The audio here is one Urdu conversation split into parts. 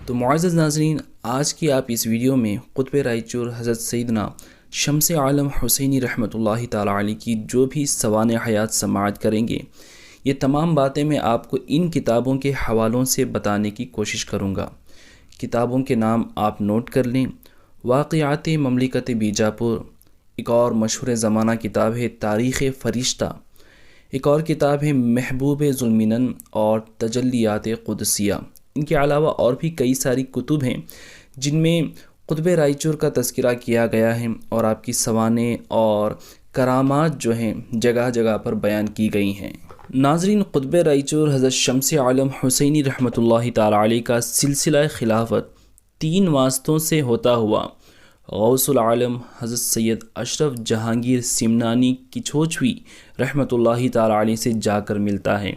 تو معزز ناظرین، آج کی آپ اس ویڈیو میں قطب رائچور حضرت سیدنا شمس عالم حسینی رحمۃ اللہ تعالی علیہ کی جو بھی سوانح حیات سماعت کریں گے، یہ تمام باتیں میں آپ کو ان کتابوں کے حوالوں سے بتانے کی کوشش کروں گا۔ کتابوں کے نام آپ نوٹ کر لیں۔ واقعات مملکت بیجاپور، ایک اور مشہور زمانہ کتاب ہے تاریخ فرشتہ، ایک اور کتاب ہے محبوب ذوالمنن اور تجلیات قدسیہ۔ ان کے علاوہ اور بھی کئی ساری کتب ہیں جن میں قطب رائچور کا تذکرہ کیا گیا ہے اور آپ کی سوانح اور کرامات جو ہیں جگہ جگہ پر بیان کی گئی ہیں۔ ناظرین، قطب رائچور حضرت شمس عالم حسینی رحمۃ اللہ تعالی علیہ کا سلسلہ خلافت 3 واسطوں سے ہوتا ہوا غوث العالم حضرت سید اشرف جہانگیر سمنانی کچھوچوی رحمۃ اللہ تعالی علیہ سے جا کر ملتا ہے،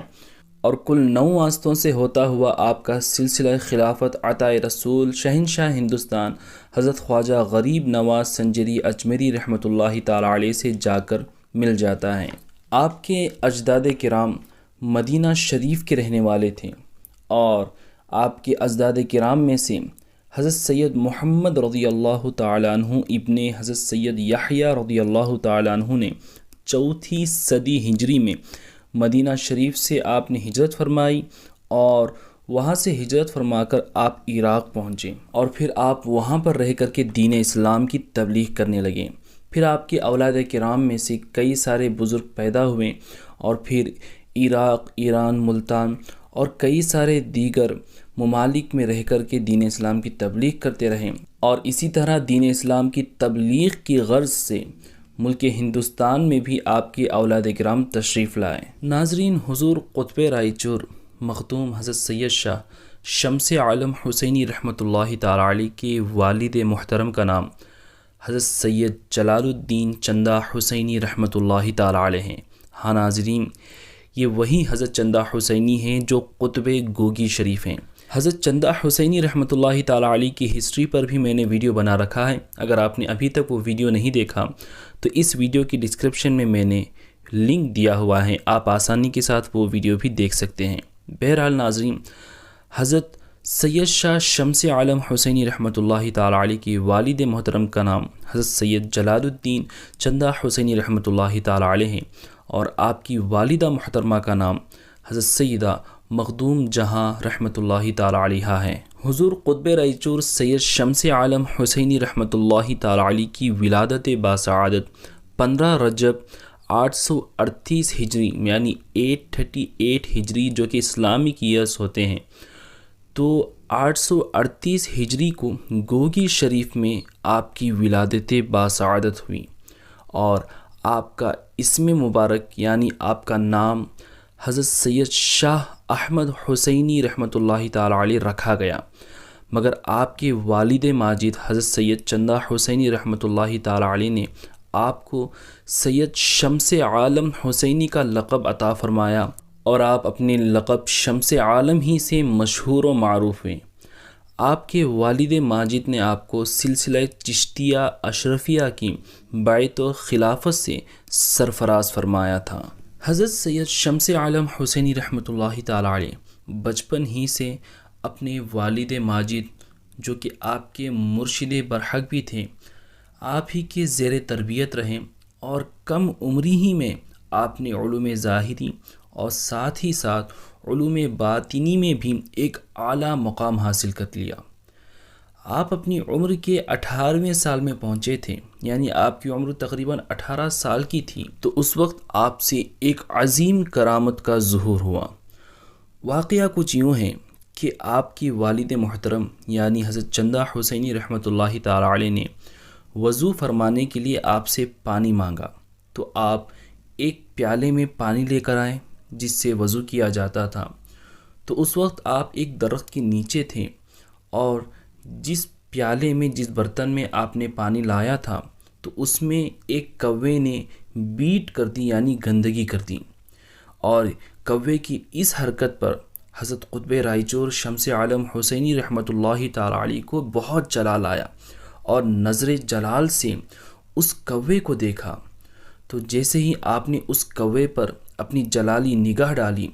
اور کل 9 واسطوں سے ہوتا ہوا آپ کا سلسلہ خلافت عطائے رسول شہنشاہ ہندوستان حضرت خواجہ غریب نواز سنجری اجمیری رحمۃ اللہ تعالی علیہ سے جا کر مل جاتا ہے۔ آپ کے اجداد کرام مدینہ شریف کے رہنے والے تھے، اور آپ کے اجداد کرام میں سے حضرت سید محمد رضی اللہ تعالی عنہ ابن حضرت سید یحییٰ رضی اللہ تعالی عنہ نے 4 صدی ہجری میں مدینہ شریف سے آپ نے ہجرت فرمائی، اور وہاں سے ہجرت فرما کر آپ عراق پہنچے، اور پھر آپ وہاں پر رہ کر کے دین اسلام کی تبلیغ کرنے لگے۔ پھر آپ کے اولاد کرام میں سے کئی سارے بزرگ پیدا ہوئے، اور پھر عراق، ایران، ملتان اور کئی سارے دیگر ممالک میں رہ کر کے دین اسلام کی تبلیغ کرتے رہے، اور اسی طرح دین اسلام کی تبلیغ کی غرض سے ملک ہندوستان میں بھی آپ کے اولاد کرام تشریف لائے۔ ناظرین، حضور قطب رائچور مخدوم حضرت سید شاہ شمس عالم حسینی رحمۃ اللہ تعالی علیہ کے والد محترم کا نام حضرت سید جلال الدین چندہ حسینی رحمۃ اللہ تعالی علیہ ہیں۔ ہاں ناظرین، یہ وہی حضرت چندہ حسینی ہیں جو قطب گوگی شریف ہیں۔ حضرت چندہ حسینی رحمۃ اللہ تعالی علیہ کی ہسٹری پر بھی میں نے ویڈیو بنا رکھا ہے، اگر آپ نے ابھی تک وہ ویڈیو نہیں دیکھا تو اس ویڈیو کی ڈسکرپشن میں نے لنک دیا ہوا ہے، آپ آسانی کے ساتھ وہ ویڈیو بھی دیکھ سکتے ہیں۔ بہرحال ناظرین، حضرت سید شاہ شمس عالم حسینی رحمۃ اللہ تعالی علیہ کے والد محترم کا نام حضرت سید جلال الدین چندہ حسینی رحمۃ اللہ تعالی علیہ ہیں، اور آپ کی والدہ محترمہ کا نام حضرت سیدہ مخدوم جہاں رحمۃ اللہ تعالی علیہ ہے۔ حضور قطب رائچور سید شمس عالم حسینی رحمۃ اللہ تعالی علیہ کی ولادت باسعادت 15 رجب 838 ہجری یعنی 838 ہجری جو کہ اسلامک ایئرس ہوتے ہیں، تو 838 ہجری کو گوگی شریف میں آپ کی ولادت باسعادت ہوئی، اور آپ کا اسم مبارک یعنی آپ کا نام حضرت سید شاہ احمد حسینی رحمۃ اللہ تعالی علیہ رکھا گیا، مگر آپ کے والد ماجد حضرت سید چندہ حسینی رحمۃ اللہ تعالی علیہ نے آپ کو سید شمس عالم حسینی کا لقب عطا فرمایا، اور آپ اپنے لقب شمس عالم ہی سے مشہور و معروف ہوئے۔ آپ کے والد ماجد نے آپ کو سلسلہ چشتیہ اشرفیہ کی بیعت و خلافت سے سرفراز فرمایا تھا۔ حضرت سید شمس عالم حسینی رحمۃ اللہ تعالی علیہ بچپن ہی سے اپنے والد ماجد جو کہ آپ کے مرشد برحق بھی تھے، آپ ہی کے زیر تربیت رہیں، اور کم عمری ہی میں آپ نے علوم ظاہری اور ساتھ ہی ساتھ علوم باطنی میں بھی ایک اعلیٰ مقام حاصل کر لیا۔ آپ اپنی عمر کے 18ویں سال میں پہنچے تھے، یعنی آپ کی عمر تقریباً 18 سال کی تھی، تو اس وقت آپ سے ایک عظیم کرامت کا ظہور ہوا۔ واقعہ کچھ یوں ہے کہ آپ کی والد محترم یعنی حضرت چندہ حسینی رحمۃ اللہ تعالی علیہ نے وضو فرمانے کے لیے آپ سے پانی مانگا، تو آپ ایک پیالے میں پانی لے کر آئے جس سے وضو کیا جاتا تھا۔ تو اس وقت آپ ایک درخت کے نیچے تھے، اور جس پیالے میں جس برتن میں آپ نے پانی لایا تھا تو اس میں ایک کوے نے بیٹ کر دی یعنی گندگی کر دی، اور کوے کی اس حرکت پر حضرت قطب رائچور شمس عالم حسینی رحمۃ اللہ تعالی علیہ کو بہت جلال آیا، اور نظر جلال سے اس کوے کو دیکھا، تو جیسے ہی آپ نے اس کوے پر اپنی جلالی نگاہ ڈالی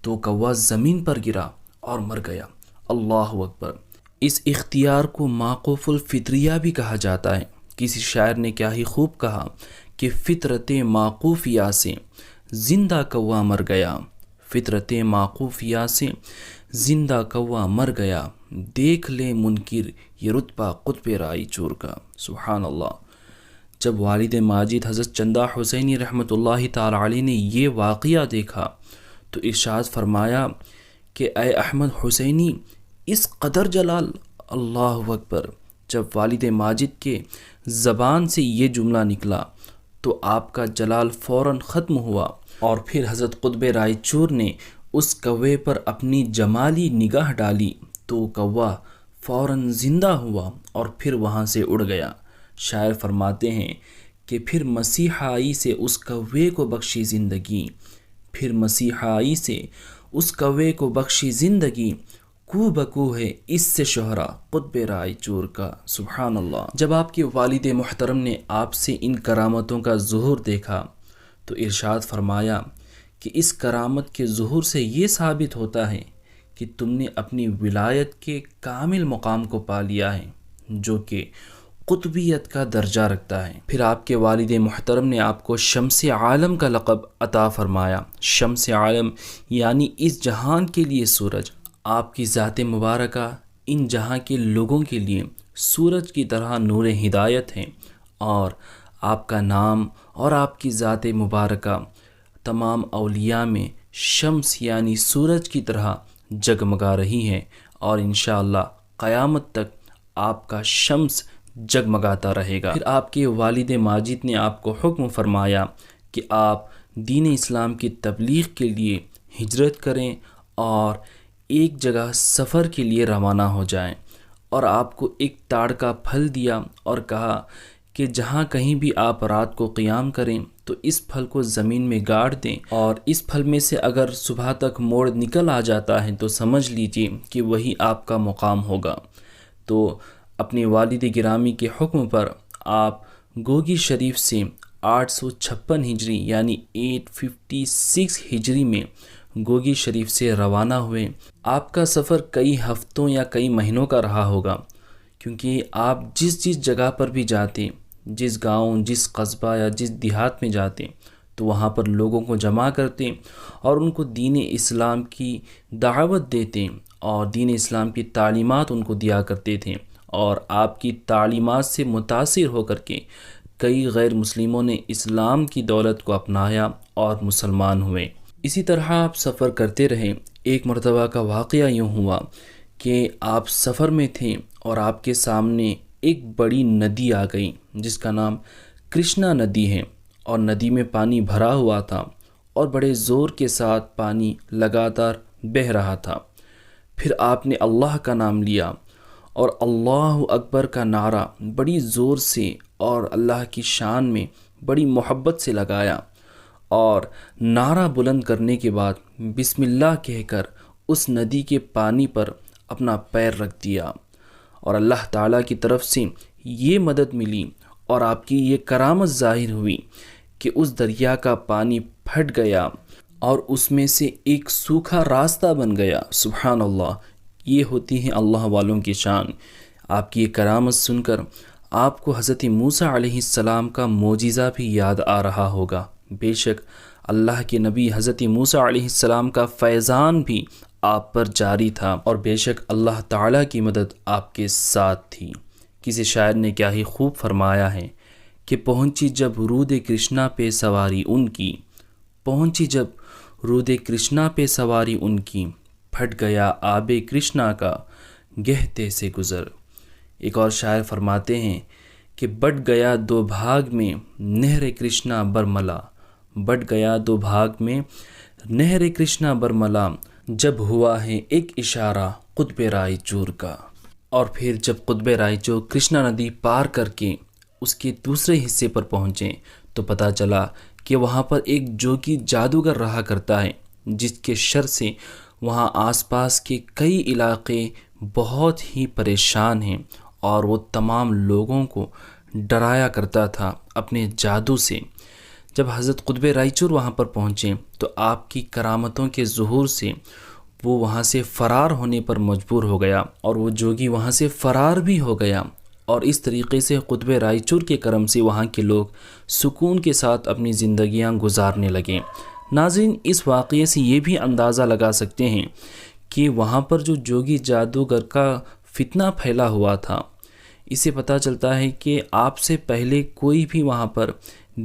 تو کوا زمین پر گرا اور مر گیا۔ اللہ اکبر! اس اختیار کو معقوف الفطریہ بھی کہا جاتا ہے۔ کسی شاعر نے کیا ہی خوب کہا کہ فطرت معقوفیہ سے زندہ کوا مر گیا، فطرت معقوفیہ سے زندہ کوا مر گیا، دیکھ لے منکر یہ رتبہ قطب رائی چور کا۔ سبحان اللہ۔ جب والد ماجد حضرت چندہ حسینی رحمۃ اللہ تعالی علیہ نے یہ واقعہ دیکھا تو ارشاد فرمایا کہ اے احمد حسینی، اس قدر جلال، اللہ اکبر۔ جب والد ماجد کے زبان سے یہ جملہ نکلا تو آپ کا جلال فوراً ختم ہوا، اور پھر حضرت قطب رائے چور نے اس کوے پر اپنی جمالی نگاہ ڈالی تو کوا فوراً زندہ ہوا اور پھر وہاں سے اڑ گیا۔ شاعر فرماتے ہیں کہ پھر مسیح آئی سے اس کوے کو بخشی زندگی، پھر مسیح آئی سے اس کوے کو بخشی زندگی، کو بکو ہے اس سے شہرا قطب رائے چور کا۔ سبحان اللہ۔ جب آپ کے والد محترم نے آپ سے ان کرامتوں کا ظہور دیکھا تو ارشاد فرمایا کہ اس کرامت کے ظہور سے یہ ثابت ہوتا ہے کہ تم نے اپنی ولایت کے کامل مقام کو پا لیا ہے جو کہ قطبیت کا درجہ رکھتا ہے۔ پھر آپ کے والد محترم نے آپ کو شمس عالم کا لقب عطا فرمایا۔ شمس عالم یعنی اس جہان کے لیے سورج۔ آپ کی ذات مبارکہ ان جہاں کے لوگوں کے لیے سورج کی طرح نور ہدایت ہے، اور آپ کا نام اور آپ کی ذات مبارکہ تمام اولیاء میں شمس یعنی سورج کی طرح جگمگا رہی ہے، اور انشاءاللہ قیامت تک آپ کا شمس جگمگاتا رہے گا۔ پھر آپ کے والد ماجد نے آپ کو حکم فرمایا کہ آپ دین اسلام کی تبلیغ کے لیے ہجرت کریں اور ایک جگہ سفر کے لیے روانہ ہو جائیں، اور آپ کو ایک تاڑ کا پھل دیا اور کہا کہ جہاں کہیں بھی آپ رات کو قیام کریں تو اس پھل کو زمین میں گاڑ دیں، اور اس پھل میں سے اگر صبح تک موڑ نکل آ جاتا ہے تو سمجھ لیجئے کہ وہی آپ کا مقام ہوگا۔ تو اپنے والد گرامی کے حکم پر آپ گوگی شریف سے 856 ہجری یعنی 856 ہجری میں گوگی شریف سے روانہ ہوئے۔ آپ کا سفر کئی ہفتوں یا کئی مہینوں کا رہا ہوگا، کیونکہ آپ جس جگہ پر بھی جاتے، جس گاؤں، جس قصبہ یا جس دیہات میں جاتے تو وہاں پر لوگوں کو جمع کرتے اور ان کو دین اسلام کی دعوت دیتے اور دین اسلام کی تعلیمات ان کو دیا کرتے تھے، اور آپ کی تعلیمات سے متاثر ہو کر کے کئی غیر مسلموں نے اسلام کی دولت کو اپنایا اور مسلمان ہوئے۔ اسی طرح آپ سفر کرتے رہے۔ ایک مرتبہ کا واقعہ یوں ہوا کہ آپ سفر میں تھے اور آپ کے سامنے ایک بڑی ندی آ گئی جس کا نام کرشنا ندی ہے، اور ندی میں پانی بھرا ہوا تھا اور بڑے زور کے ساتھ پانی لگاتار بہہ رہا تھا۔ پھر آپ نے اللہ کا نام لیا اور اللہ اکبر کا نعرہ بڑی زور سے اور اللہ کی شان میں بڑی محبت سے لگایا، اور نعرہ بلند کرنے کے بعد بسم اللہ کہہ کر اس ندی کے پانی پر اپنا پیر رکھ دیا، اور اللہ تعالیٰ کی طرف سے یہ مدد ملی اور آپ کی یہ کرامت ظاہر ہوئی کہ اس دریا کا پانی پھٹ گیا اور اس میں سے ایک سوکھا راستہ بن گیا۔ سبحان اللہ۔ یہ ہوتی ہے اللہ والوں کی شان۔ آپ کی یہ کرامت سن کر آپ کو حضرت موسیٰ علیہ السلام کا معجزہ بھی یاد آ رہا ہوگا۔ بے شک اللہ کے نبی حضرت موسیٰ علیہ السلام کا فیضان بھی آپ پر جاری تھا، اور بے شک اللہ تعالیٰ کی مدد آپ کے ساتھ تھی۔ کسی شاعر نے کیا ہی خوب فرمایا ہے کہ پہنچی جب رود کرشنا پہ سواری ان کی، پہنچی جب رود کرشنا پہ سواری ان کی، پھٹ گیا آب کرشنا کا گہتے سے گزر۔ ایک اور شاعر فرماتے ہیں کہ بٹ گیا دو بھاگ میں نہر کرشنا برملا، بٹ گیا دو بھاگ میں نہر کرشنا برملا، جب ہوا ہے ایک اشارہ قطب رائے چور کا۔ اور پھر جب قطب رائے چور کرشنا ندی پار کر کے اس کے دوسرے حصے پر پہنچے تو پتہ چلا کہ وہاں پر ایک جوگی جادوگر رہا کرتا ہے، جس کے شر سے وہاں آس پاس کے کئی علاقے بہت ہی پریشان ہیں، اور وہ تمام لوگوں کو ڈرایا کرتا تھا اپنے جادو سے۔ جب حضرت قطب رائے چور وہاں پر پہنچے تو آپ کی کرامتوں کے ظہور سے وہ وہاں سے فرار ہونے پر مجبور ہو گیا اور وہ جوگی وہاں سے فرار بھی ہو گیا، اور اس طریقے سے قطب رائچور کے کرم سے وہاں کے لوگ سکون کے ساتھ اپنی زندگیاں گزارنے لگے۔ ناظرین، اس واقعے سے یہ بھی اندازہ لگا سکتے ہیں کہ وہاں پر جو جوگی جادوگر کا فتنہ پھیلا ہوا تھا، اسے پتہ چلتا ہے کہ آپ سے پہلے کوئی بھی وہاں پر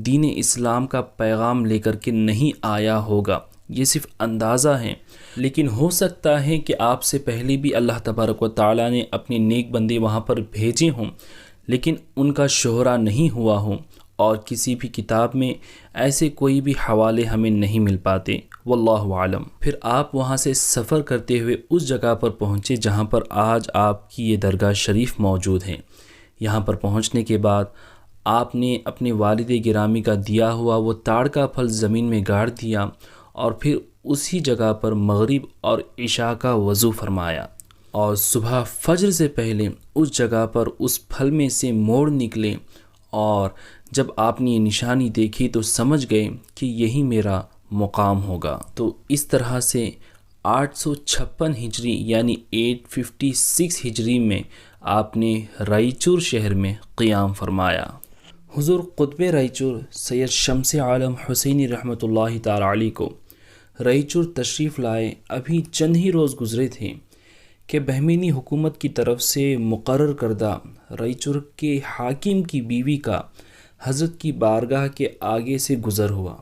دین اسلام کا پیغام لے کر کے نہیں آیا ہوگا۔ یہ صرف اندازہ ہے، لیکن ہو سکتا ہے کہ آپ سے پہلے بھی اللہ تبارک و تعالیٰ نے اپنے نیک بندے وہاں پر بھیجے ہوں، لیکن ان کا شہرہ نہیں ہوا ہو، اور کسی بھی کتاب میں ایسے کوئی بھی حوالے ہمیں نہیں مل پاتے، واللہ عالم۔ پھر آپ وہاں سے سفر کرتے ہوئے اس جگہ پر پہنچے جہاں پر آج آپ کی یہ درگاہ شریف موجود ہے۔ یہاں پر پہنچنے کے بعد آپ نے اپنے والد گرامی کا دیا ہوا وہ تاڑ کا پھل زمین میں گاڑ دیا، اور پھر اسی جگہ پر مغرب اور عشاء کا وضو فرمایا، اور صبح فجر سے پہلے اس جگہ پر اس پھل میں سے موڑ نکلے، اور جب آپ نے یہ نشانی دیکھی تو سمجھ گئے کہ یہی میرا مقام ہوگا۔ تو اس طرح سے 856 ہجری یعنی 856 ہجری میں آپ نے رائچور شہر میں قیام فرمایا۔ حضور قطب رائچور سید شمس عالم حسینی رحمۃ اللہ تعالی علیہ کو رائچور تشریف لائے ابھی چند ہی روز گزرے تھے کہ بہمینی حکومت کی طرف سے مقرر کردہ رائچور کے حاکم کی بیوی کا حضرت کی بارگاہ کے آگے سے گزر ہوا،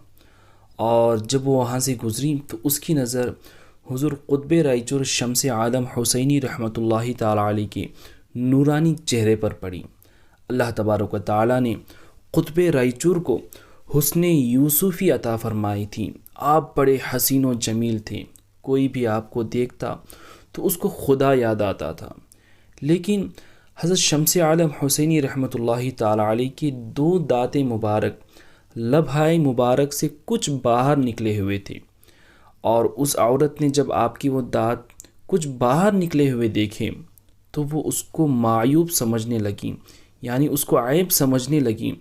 اور جب وہ وہاں سے گزری تو اس کی نظر حضور قطب رائچور شمس عالم حسینی رحمۃ اللہ تعالی علیہ کے نورانی چہرے پر پڑی۔ اللہ تبارک و تعالیٰ نے قطب رائچور کو حسن یوسفی عطا فرمائی تھی۔ آپ بڑے حسین و جمیل تھے، کوئی بھی آپ کو دیکھتا تو اس کو خدا یاد آتا تھا، لیکن حضرت شمس عالم حسینی رحمۃ اللہ تعالی علیہ کے 2 دانت مبارک لبہائے مبارک سے کچھ باہر نکلے ہوئے تھے، اور اس عورت نے جب آپ کی وہ دانت کچھ باہر نکلے ہوئے دیکھے تو وہ اس کو معیوب سمجھنے لگیں، یعنی اس کو عیب سمجھنے لگیں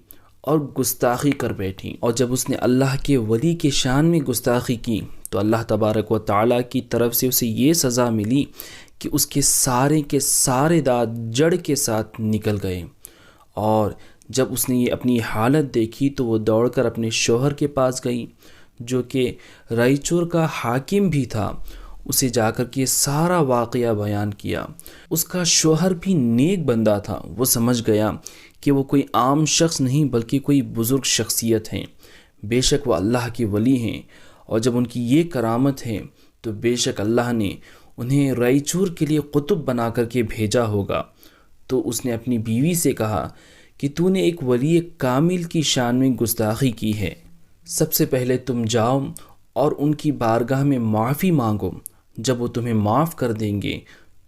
اور گستاخی کر بیٹھی۔ اور جب اس نے اللہ کے ولی کے شان میں گستاخی کی تو اللہ تبارک و تعالیٰ کی طرف سے اسے یہ سزا ملی کہ اس کے سارے دانت جڑ کے ساتھ نکل گئے۔ اور جب اس نے یہ اپنی حالت دیکھی تو وہ دوڑ کر اپنے شوہر کے پاس گئی جو کہ رائچور کا حاکم بھی تھا، اسے جا کر کے سارا واقعہ بیان کیا۔ اس کا شوہر بھی نیک بندہ تھا، وہ سمجھ گیا کہ وہ کوئی عام شخص نہیں بلکہ کوئی بزرگ شخصیت ہیں، بے شک وہ اللہ کے ولی ہیں، اور جب ان کی یہ کرامت ہے تو بے شک اللہ نے انہیں رائچور کے لیے قطب بنا کر کے بھیجا ہوگا۔ تو اس نے اپنی بیوی سے کہا کہ تو نے ایک ولی کامل کی شان میں گستاخی کی ہے، سب سے پہلے تم جاؤ اور ان کی بارگاہ میں معافی مانگو، جب وہ تمہیں معاف کر دیں گے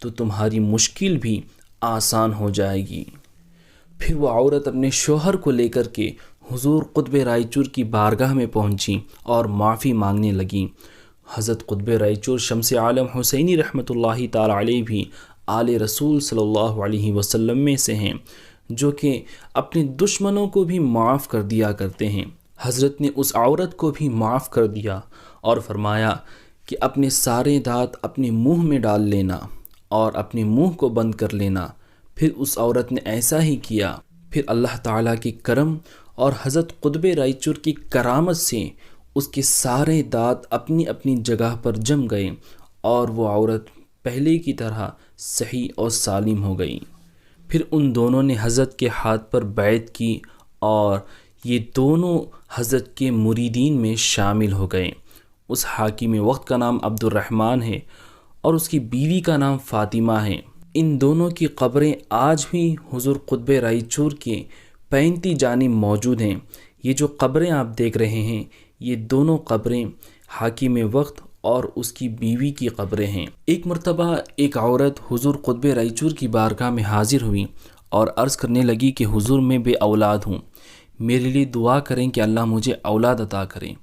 تو تمہاری مشکل بھی آسان ہو جائے گی۔ پھر وہ عورت اپنے شوہر کو لے کر کے حضور قطب رائچور کی بارگاہ میں پہنچی اور معافی مانگنے لگیں۔ حضرت قطب رائچور شمس عالم حسینی رحمۃ اللہ تعالی علیہ بھی آل رسول صلی اللہ علیہ وسلم میں سے ہیں جو کہ اپنے دشمنوں کو بھی معاف کر دیا کرتے ہیں۔ حضرت نے اس عورت کو بھی معاف کر دیا اور فرمایا کہ اپنے سارے دانت اپنے منہ میں ڈال لینا اور اپنے منہ کو بند کر لینا۔ پھر اس عورت نے ایسا ہی کیا۔ پھر اللہ تعالیٰ کے کرم اور حضرت قطب رائچور کی کرامت سے اس کے سارے دانت اپنی اپنی جگہ پر جم گئے، اور وہ عورت پہلے کی طرح صحیح اور سالم ہو گئی۔ پھر ان دونوں نے حضرت کے ہاتھ پر بیعت کی، اور یہ دونوں حضرت کے مریدین میں شامل ہو گئے۔ اس حاکم وقت کا نام عبد الرحمن ہے اور اس کی بیوی کا نام فاطمہ ہے۔ ان دونوں کی قبریں آج بھی حضور قطب رائچور کے 35 جانب موجود ہیں۔ یہ جو قبریں آپ دیکھ رہے ہیں یہ دونوں قبریں حاکم وقت اور اس کی بیوی کی قبریں ہیں۔ ایک مرتبہ ایک عورت حضور قطب رائچور کی بارگاہ میں حاضر ہوئی اور عرض کرنے لگی کہ حضور میں بے اولاد ہوں، میرے لیے دعا کریں کہ اللہ مجھے اولاد عطا کریں۔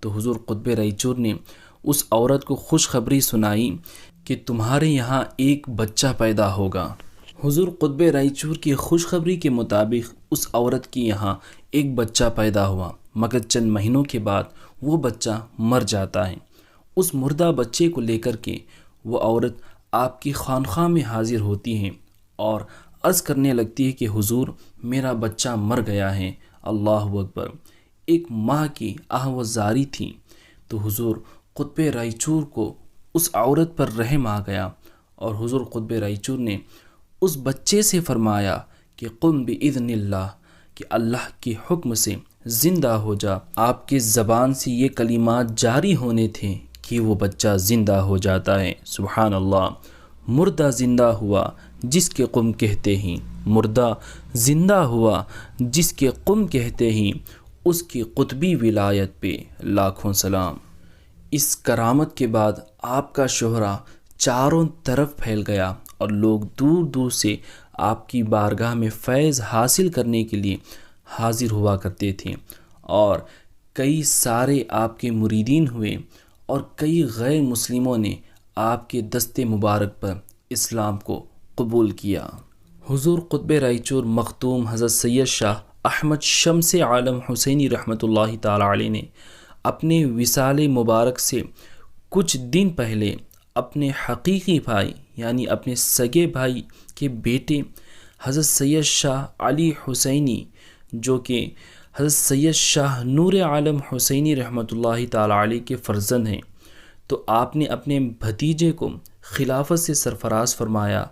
تو حضور قطب رائچور نے اس عورت کو خوشخبری سنائی کہ تمہارے یہاں ایک بچہ پیدا ہوگا۔ حضور قطب رائچور کی خوشخبری کے مطابق اس عورت کے یہاں ایک بچہ پیدا ہوا، مگر چند مہینوں کے بعد وہ بچہ مر جاتا ہے۔ اس مردہ بچے کو لے کر کے وہ عورت آپ کی خانقاہ میں حاضر ہوتی ہیں اور عرض کرنے لگتی ہے کہ حضور میرا بچہ مر گیا ہے۔ اللہ اکبر۔ ایک ماں کی آہ و زاری تھی تو حضور قطب رائچور کو اس عورت پر رحم آ گیا اور حضور قطب رائچور نے اس بچے سے فرمایا کہ قم بإذن اللہ، کہ اللہ کے حکم سے زندہ ہو جا۔ آپ کے زبان سے یہ کلمات جاری ہونے تھے کہ وہ بچہ زندہ ہو جاتا ہے۔ سبحان اللہ۔ مردہ زندہ ہوا جس کے قم کہتے ہی، مردہ زندہ ہوا جس کے قم کہتے ہی، اس کی قطبی ولایت پہ لاکھوں سلام۔ اس کرامت کے بعد آپ کا شہرہ چاروں طرف پھیل گیا اور لوگ دور دور سے آپ کی بارگاہ میں فیض حاصل کرنے کے لیے حاضر ہوا کرتے تھے، اور کئی سارے آپ کے مریدین ہوئے اور کئی غیر مسلموں نے آپ کے دست مبارک پر اسلام کو قبول کیا۔ حضور قطب رائچور مختوم حضرت سید شاہ احمد شمس عالم حسینی رحمۃ اللہ تعالی علیہ نے اپنے وصال مبارک سے کچھ دن پہلے اپنے حقیقی بھائی یعنی اپنے سگے بھائی کے بیٹے حضرت سید شاہ علی حسینی، جو کہ حضرت سید شاہ نور عالم حسینی رحمۃ اللہ تعالی علیہ کے فرزند ہیں، تو آپ نے اپنے بھتیجے کو خلافت سے سرفراز فرمایا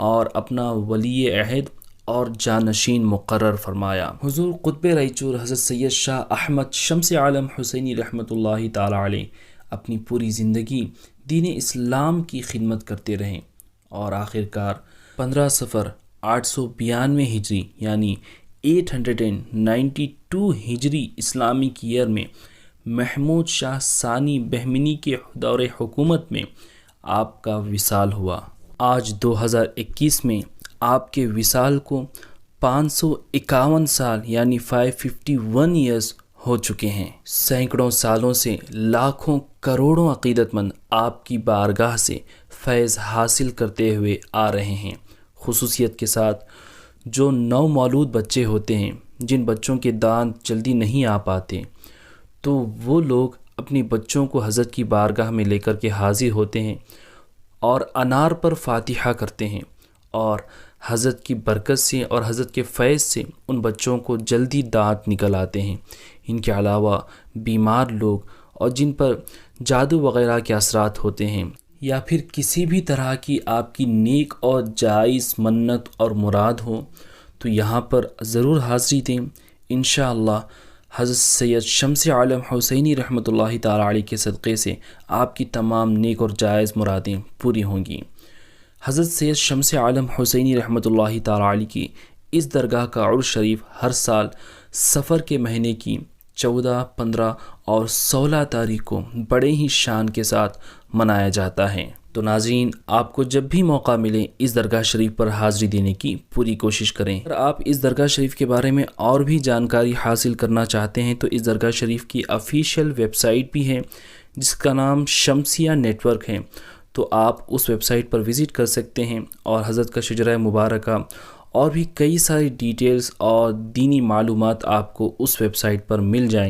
اور اپنا ولی عہد اور جانشین مقرر فرمایا۔ حضور قطب رائچور حضرت سید شاہ احمد شمس عالم حسینی رحمۃ اللہ تعالی علیہ اپنی پوری زندگی دین اسلام کی خدمت کرتے رہیں، اور آخر کار 15 صفر 892 ہجری یعنی 892 ہجری اسلامک ایئر میں محمود شاہ ثانی بہمنی کے دور حکومت میں آپ کا وصال ہوا۔ آج 2021 میں آپ کے وصال کو 551 سال یعنی 551 ایئرز ہو چکے ہیں۔ سینکڑوں سالوں سے لاکھوں کروڑوں عقیدت مند آپ کی بارگاہ سے فیض حاصل کرتے ہوئے آ رہے ہیں۔ خصوصیت کے ساتھ جو نو مولود بچے ہوتے ہیں، جن بچوں کے دانت جلدی نہیں آ پاتے، تو وہ لوگ اپنی بچوں کو حضرت کی بارگاہ میں لے کر کے حاضر ہوتے ہیں اور انار پر فاتحہ کرتے ہیں، اور حضرت کی برکت سے اور حضرت کے فیض سے ان بچوں کو جلدی دانت نکل آتے ہیں۔ ان کے علاوہ بیمار لوگ اور جن پر جادو وغیرہ کے اثرات ہوتے ہیں، یا پھر کسی بھی طرح کی آپ کی نیک اور جائز منت اور مراد ہو، تو یہاں پر ضرور حاضری دیں۔ انشاءاللہ حضرت سید شمس عالم حسینی رحمۃ اللہ تعالی علیہ کے صدقے سے آپ کی تمام نیک اور جائز مرادیں پوری ہوں گی۔ حضرت سید شمس عالم حسینی رحمۃ اللہ تعالی علیہ کی اس درگاہ کا عرس شریف ہر سال صفر کے مہینے کی 14، 15 اور 16 تاریخ کو بڑے ہی شان کے ساتھ منایا جاتا ہے۔ تو ناظرین، آپ کو جب بھی موقع ملے اس درگاہ شریف پر حاضری دینے کی پوری کوشش کریں۔ اگر آپ اس درگاہ شریف کے بارے میں اور بھی جانکاری حاصل کرنا چاہتے ہیں تو اس درگاہ شریف کی آفیشیل ویب سائٹ بھی ہے جس کا نام شمسیہ نیٹ ورک ہے، تو آپ اس ویب سائٹ پر وزٹ کر سکتے ہیں اور حضرت کا شجرہ مبارکہ اور بھی کئی ساری ڈیٹیلز اور دینی معلومات آپ کو اس ویب سائٹ پر مل جائیں۔